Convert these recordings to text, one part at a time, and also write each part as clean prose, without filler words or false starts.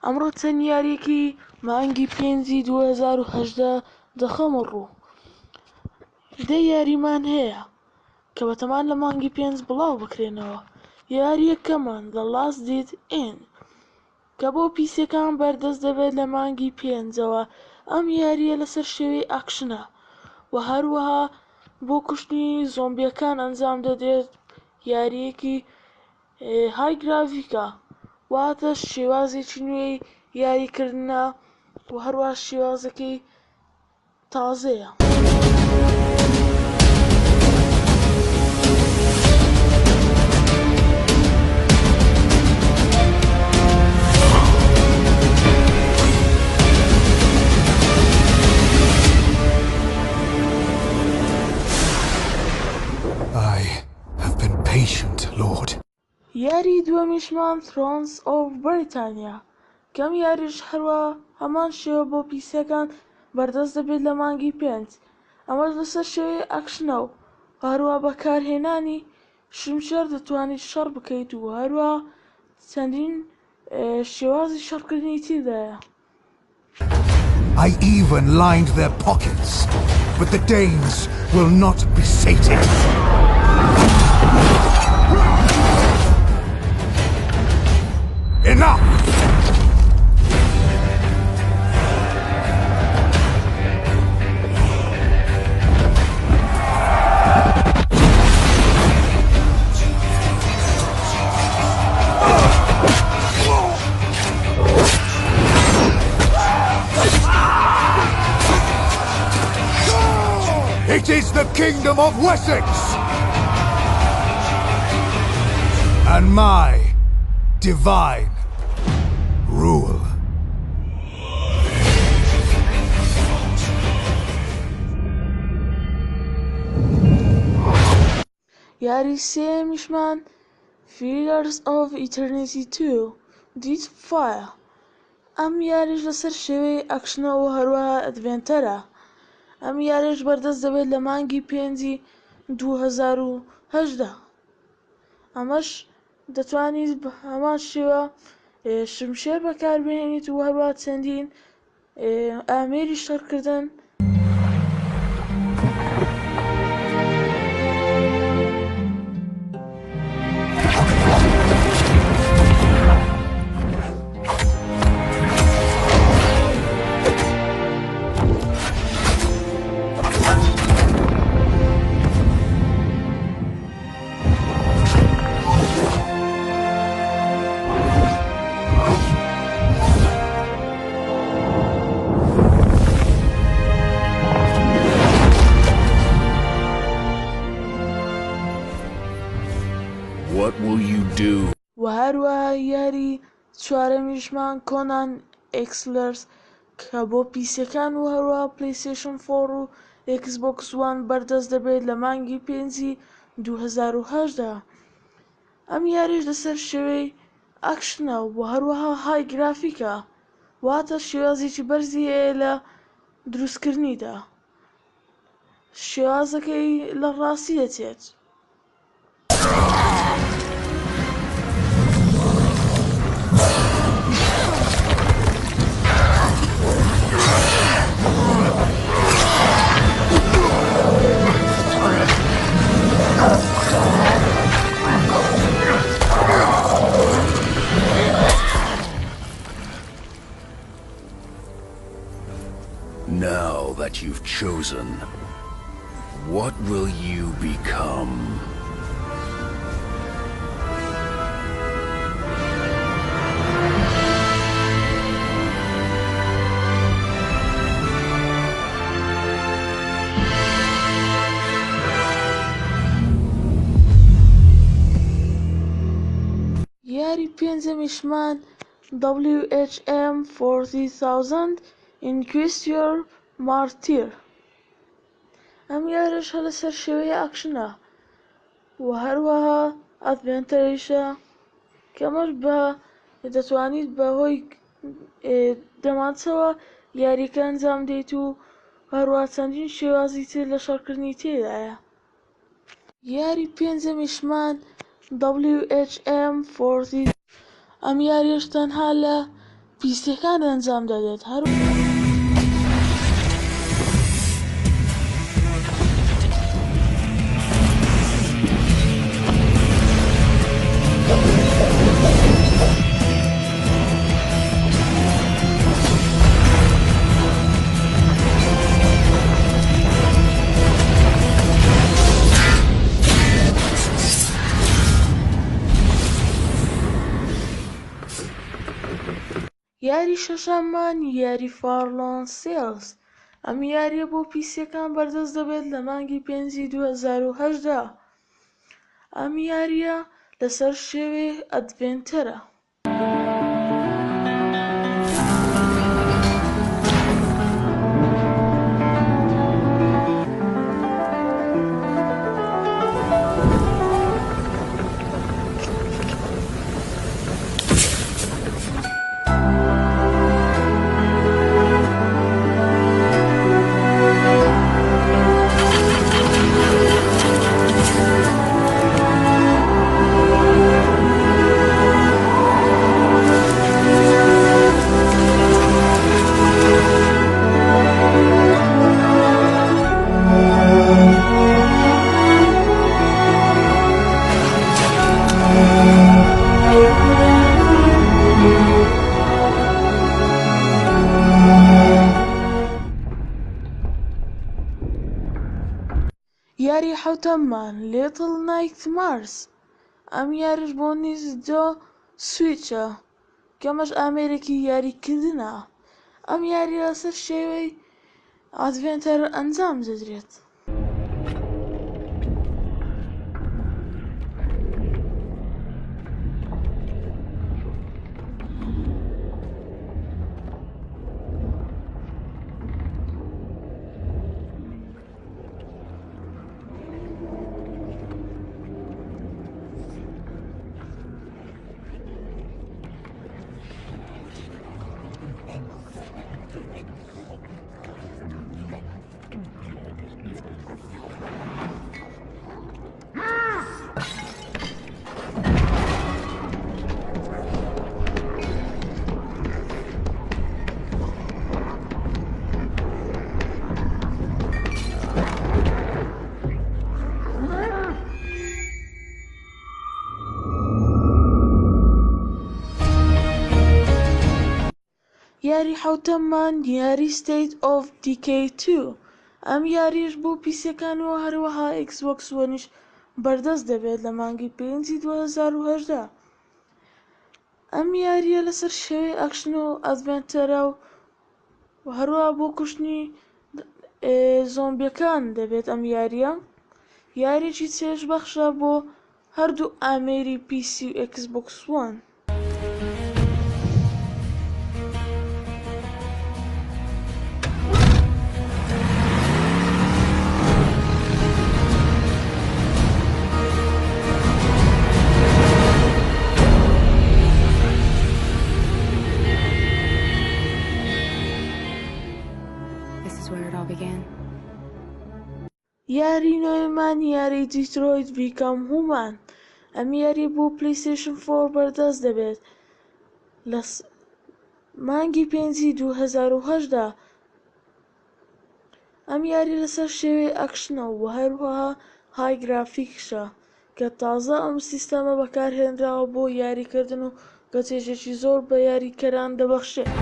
ئەمڕۆ چەند یاریەکی مانگی پێنجی 2018 دەخەمە ڕوو. یاریمان هەیە کە بەتەمان لە مانگی پێنج بڵاو بکرێنەوە. یاری یەکەمان The Last Dead In کە بۆ پیسەکان بەردەست دەبێت لە مانگی پێنجەوە. ئەم یاریە لەسەر شێوەی ئاکشنە و هەروەها بۆ کوشتنی زۆمبیەکان ئەنجام دەدرێت. یاریەکی های گرافیکە، واتە شێوازێکی نوێی یاریکردنە و هەروەها شێوازەکەی تازەیە. یاری دووەمیشمان Thrones of Britannia کەم یاریش هەروە هەمان شێوە بۆ پیسەکان بەردەست دەبێت لە مانگی پێنج. ئەمەش لەسەر شێوەی ئاکشنە و هەروە بەکارهێنانی شمشێر دەتوانیت شەڕ بکەیت و هەروە چەندین شێوازی شەڕکردنی تێدایە. I even lined their pockets, but the Danes will not be sated. Enough! It is the Kingdom of Wessex! And my divine rule. یاری سێمیشمان Pillars of Eternity 2 Dead Fire. ئەم یاریش لەسەر شێوەی ئاکشنە و هەروەها ئەدڤێنتەرە. ئەم یاریش بەردەست دەبێت لە مانگی پێنجی 2018. ئەمەش دەتوانیت بە هەمان شێوە شمشێر بەکاربهێنیت و هەروە چەندین ئامێری شەڕکردن. What will you do? و هەروەها یاری چوارەمیشمان Conan Exiles کە بۆ پیسەکان و هەروەها PlayStation 4 و Xbox One بەردەست دەبێت لە مانگی پێنجی 2018. ئەم یاریش لەسەر شێوەی ئاکشنە و هەروەها های گرافیکە، واتە شێوازێکی بەرزی هەیە لە دروستکردنیدا. شێوازەکەی لە ڕاستی دەچێت. Now that you've chosen, what will you become? یاری پێنجەمیشمان WHM 40000 Inquisitor Martyr. ئەم یاریش هە لەسەر شێوەی ئاکشنە و هەروەها ئەدڤێنتەریشە کەمەش بە دەتوانیت بەهۆی دەمانچەوە یاریەکە ئەنجام دەیت و هەروەها چەندین شێوازی تر لە شەڕکردنی تێدایە. یاری پێنجەمیشمان WHM 40. ئەم یاریش تەنها لە پیسەکان ئەنجام دەدێت هەرو یاری شەشەممان یاری فارلۆن سێلز. ئەم یاریە بۆ پیسەکان بەردەست دەبێت لە مانگی پێنجی 2008 دا. ئەم یاریە لەسەر شێوەی ئەدڤێنتەرە. یاری حەوتەممان لیتڵ نایتمارس. ئەم یاریش بۆ نیزدۆ سویچە کەمەش ئامێرێکی یاریکردنە. ئەم یاریە لەسەر شێوەی ئەدڤێنتەر ئەنجام دەدرێت. یاری حەوتەممان یاری ستەیت ئۆف دیکەی 2. ئەم یاریش بۆ پیسەکان و هەروەها ئێکسبۆکس وەنیش بەردەست دەبێت لە مانگی پێنجی 2008 دا. ئەم یاریە لەسەر شێوەی ئەکشن و ئەدڤێنتەرە و هەروەها بۆ کوشتنی زۆمبیەکان دەبێت. ئەم یاریە یاریێکی چێژبەخشە بۆ هەردوو ئامێری پیسی و ئێکسبۆکس وان. یاری نوێمان یاری دیترۆیت بیکەم هومان. ئەم یاری بۆ پلەیستێشن 4 بەردەست دەبێت لە مانگی پێنجی 2008 دا. ئەم یاری لەسەر شێوەی ئەکشنە و هەروەها های گرافیکسە کە تازە ئەم سیستەمە بەکارهێنراوە بۆ یاریکردن و گەجێژێکی زۆر بە یاریکەران دەبەخشێت.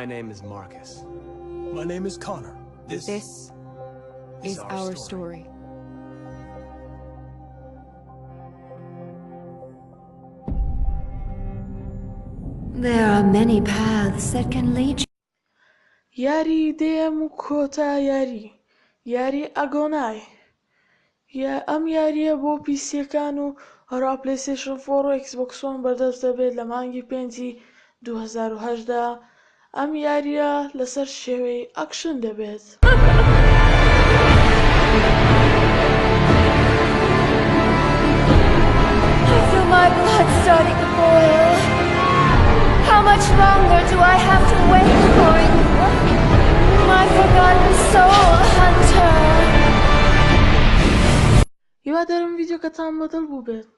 My name is Marcus. My name is Connor. This is our story. There are many paths that can lead you. یاری دێم و کۆتا یاری ئەگۆنای. ئەم یاریە بۆ پیسیەکان و هەروە پلەیستێشن 4 و ئێکسبۆکس وان بەردەست دەبێت لە مانگی پێنجی 2008 دا. ئەم یاریە لەسەر شێوەی ئەکشن دەبێت. I feel my blood starting to boil. How much longer do I have to wait for you? My forgotten soul hunter. هیوادارم ڤیدیۆکەتان بەدڵ بوو بێت.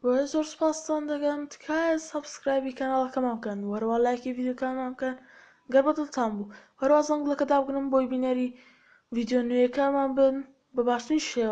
بۆیە زۆر سوپاستان دەکەم تکایە سەبسکرایبی کەناڵەکەمان بکەن وەروە لایکی ڤیدیۆکانمان بکەن گەر بەدڵتان بوو هەروە زەنگڵەکە دابگرن بۆی بینەری ڤیدیۆ نوێیەکانمان بن بە باشترین شێوە.